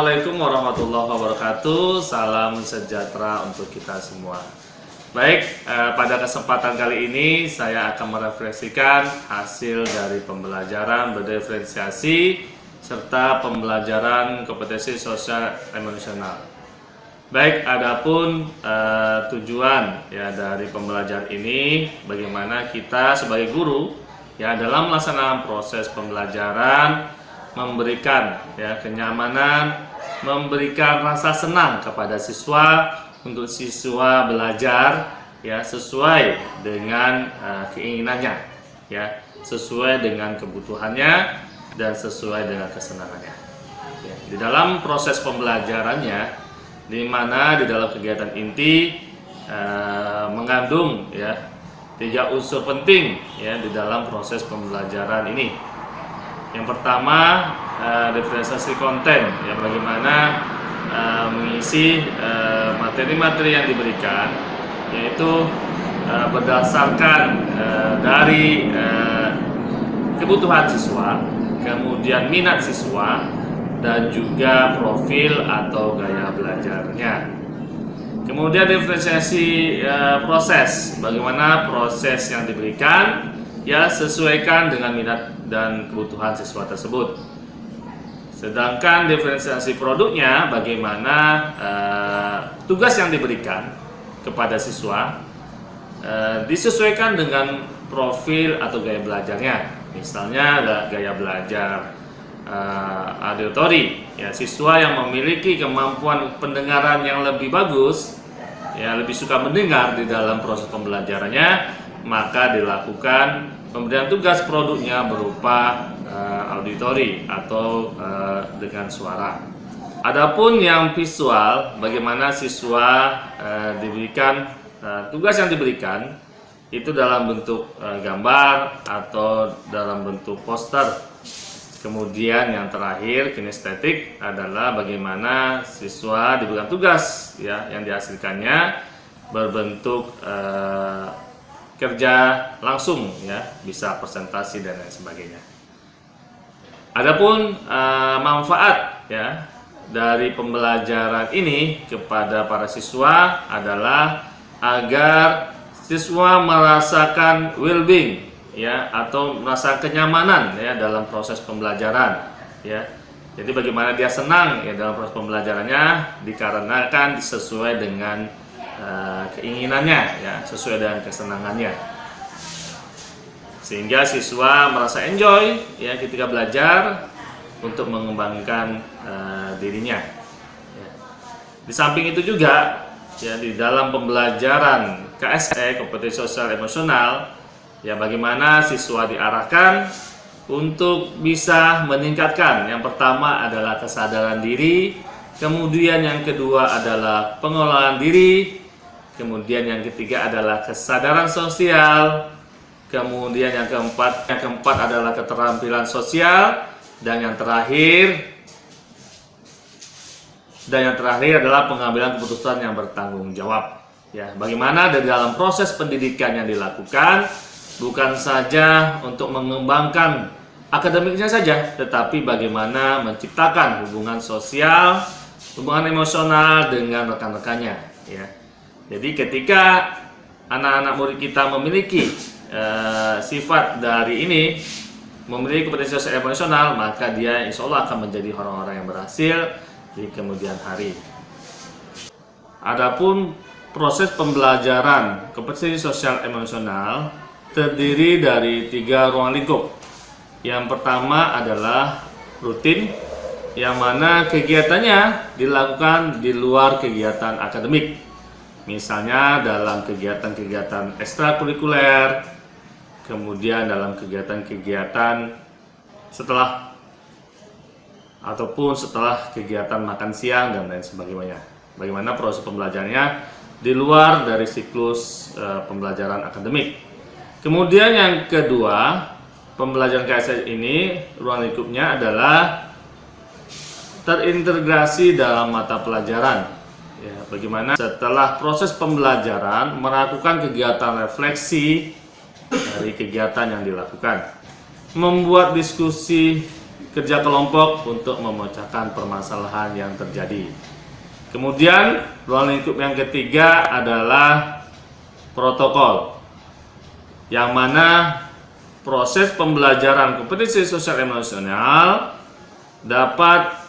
Assalamualaikum warahmatullahi wabarakatuh. Salam sejahtera untuk kita semua. Baik, pada kesempatan kali ini saya akan merefleksikan hasil dari pembelajaran berdiferensiasi serta pembelajaran kompetensi sosial emosional. Baik, adapun tujuan ya dari pembelajaran ini, bagaimana kita sebagai guru ya dalam melaksanakan proses pembelajaran memberikan ya kenyamanan, memberikan rasa senang kepada siswa untuk siswa belajar ya sesuai dengan keinginannya ya, sesuai dengan kebutuhannya dan sesuai dengan kesenangannya. Ya, di dalam proses pembelajarannya, di mana di dalam kegiatan inti mengandung ya 3 unsur penting ya di dalam proses pembelajaran ini. Yang pertama, diferensiasi konten, ya bagaimana mengisi materi-materi yang diberikan, yaitu berdasarkan dari kebutuhan siswa, kemudian minat siswa, dan juga profil atau gaya belajarnya. Kemudian diferensiasi proses, bagaimana proses yang diberikan ya sesuaikan dengan minat dan kebutuhan siswa tersebut. Sedangkan diferensiasi produknya, bagaimana tugas yang diberikan kepada siswa disesuaikan dengan profil atau gaya belajarnya. Misalnya gaya belajar auditori, ya siswa yang memiliki kemampuan pendengaran yang lebih bagus, ya lebih suka mendengar di dalam proses pembelajarannya, maka dilakukan pemberian tugas produknya berupa auditori atau dengan suara. Adapun yang visual, bagaimana siswa diberikan tugas yang diberikan itu dalam bentuk gambar atau dalam bentuk poster. Kemudian yang terakhir kinestetik adalah bagaimana siswa diberikan tugas ya yang dihasilkannya berbentuk kerja langsung ya, bisa presentasi dan lain sebagainya. Adapun manfaat ya dari pembelajaran ini kepada para siswa adalah agar siswa merasakan well-being ya atau merasa kenyamanan ya dalam proses pembelajaran ya. Jadi bagaimana dia senang ya dalam proses pembelajarannya dikarenakan sesuai dengan keinginannya ya, sesuai dengan kesenangannya, sehingga siswa merasa enjoy ya ketika belajar untuk mengembangkan dirinya ya. Di samping itu juga ya di dalam pembelajaran KSE kompetensi sosial emosional ya bagaimana siswa diarahkan untuk bisa meningkatkan, yang pertama adalah kesadaran diri, kemudian yang kedua adalah pengelolaan diri, kemudian yang ketiga adalah kesadaran sosial, kemudian yang keempat adalah keterampilan sosial, dan yang terakhir adalah pengambilan keputusan yang bertanggung jawab. Ya, bagaimana dari dalam proses pendidikan yang dilakukan bukan saja untuk mengembangkan akademiknya saja, tetapi bagaimana menciptakan hubungan sosial, hubungan emosional dengan rekan-rekannya. Ya. Jadi ketika anak-anak murid kita memiliki sifat dari ini, memiliki kompetensi sosial emosional, maka dia insya Allah akan menjadi orang-orang yang berhasil di kemudian hari. Adapun proses pembelajaran kompetensi sosial emosional terdiri dari 3 ruang lingkup. Yang pertama adalah rutin, yang mana kegiatannya dilakukan di luar kegiatan akademik. Misalnya dalam kegiatan-kegiatan ekstrakurikuler, kemudian dalam kegiatan-kegiatan setelah kegiatan makan siang dan lain sebagainya. Bagaimana proses pembelajarannya di luar dari siklus pembelajaran akademik. Kemudian yang kedua, pembelajaran KSE ini ruang lingkupnya adalah terintegrasi dalam mata pelajaran. Ya, bagaimana setelah proses pembelajaran melakukan kegiatan refleksi dari kegiatan yang dilakukan, membuat diskusi kerja kelompok untuk memecahkan permasalahan yang terjadi. Kemudian ruang lingkup yang ketiga adalah protokol, yang mana proses pembelajaran kompetensi sosial emosional dapat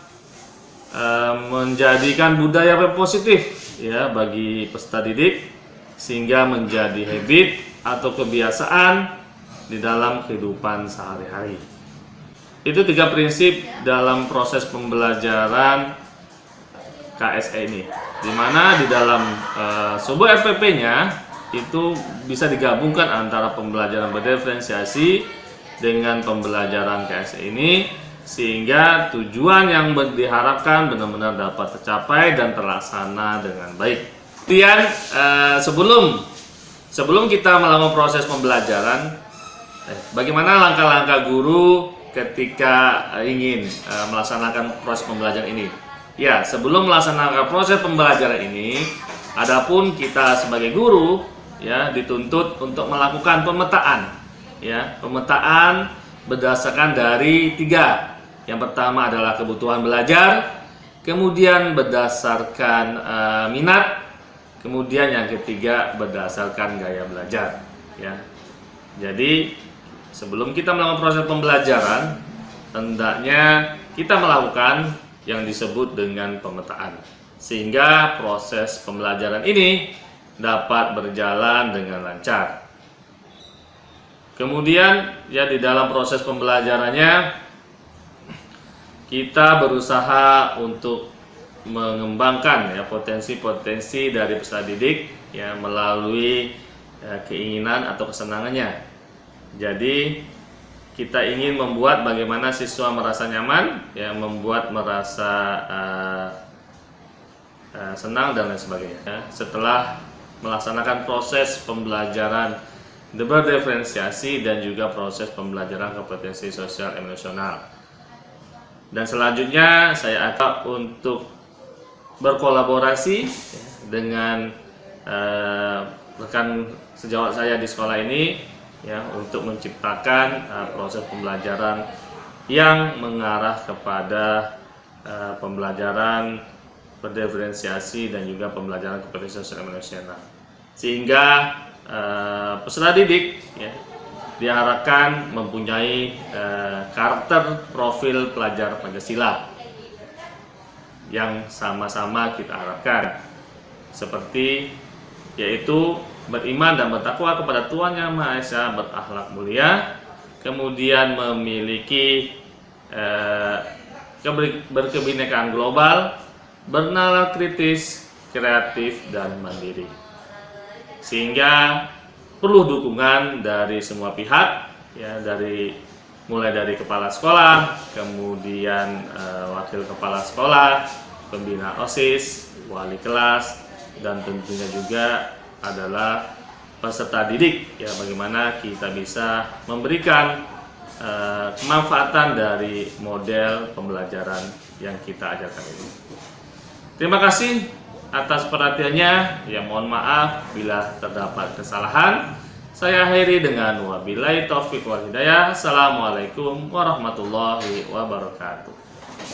menjadikan budaya positif ya bagi peserta didik, sehingga menjadi habit atau kebiasaan di dalam kehidupan sehari-hari. Itu 3 prinsip dalam proses pembelajaran KSE ini, dimana di dalam sebuah RPP-nya itu bisa digabungkan antara pembelajaran berdiferensiasi dengan pembelajaran KSE ini, sehingga tujuan yang diharapkan benar-benar dapat tercapai dan terlaksana dengan baik. Kemudian sebelum kita melakukan proses pembelajaran, bagaimana langkah-langkah guru ketika ingin melaksanakan proses pembelajaran ini? Ya, sebelum melaksanakan proses pembelajaran ini, adapun kita sebagai guru ya dituntut untuk melakukan pemetaan. Ya, pemetaan berdasarkan dari 3. Yang pertama adalah kebutuhan belajar, kemudian berdasarkan minat, kemudian yang ketiga berdasarkan gaya belajar. Ya, jadi sebelum kita melakukan proses pembelajaran, hendaknya kita melakukan yang disebut dengan pemetaan, sehingga proses pembelajaran ini dapat berjalan dengan lancar. Kemudian ya di dalam proses pembelajarannya kita berusaha untuk mengembangkan ya potensi-potensi dari peserta didik ya melalui keinginan atau kesenangannya. Jadi kita ingin membuat bagaimana siswa merasa nyaman, ya membuat merasa senang dan lain sebagainya. Setelah melaksanakan proses pembelajaran berdiferensiasi dan juga proses pembelajaran kompetensi sosial emosional. Dan selanjutnya saya akan untuk berkolaborasi dengan rekan sejawat saya di sekolah ini ya untuk menciptakan proses pembelajaran yang mengarah kepada pembelajaran berdiferensiasi dan juga pembelajaran kompetensi sosial emosional, sehingga peserta didik ya diharapkan mempunyai karakter profil pelajar Pancasila yang sama-sama kita harapkan, seperti yaitu beriman dan bertakwa kepada Tuhan Yang Maha Esa, berakhlak mulia, kemudian memiliki berkebinekaan global, bernalar kritis, kreatif, dan mandiri. Sehingga perlu dukungan dari semua pihak, ya mulai dari kepala sekolah, kemudian wakil kepala sekolah, pembina OSIS, wali kelas, dan tentunya juga adalah peserta didik ya, bagaimana kita bisa memberikan kemanfaatan dari model pembelajaran yang kita ajarkan ini. Terima kasih atas perhatiannya. Ya, mohon maaf bila terdapat kesalahan. Saya akhiri dengan wabillahi taufiq wal hidayah. Assalamualaikum warahmatullahi wabarakatuh.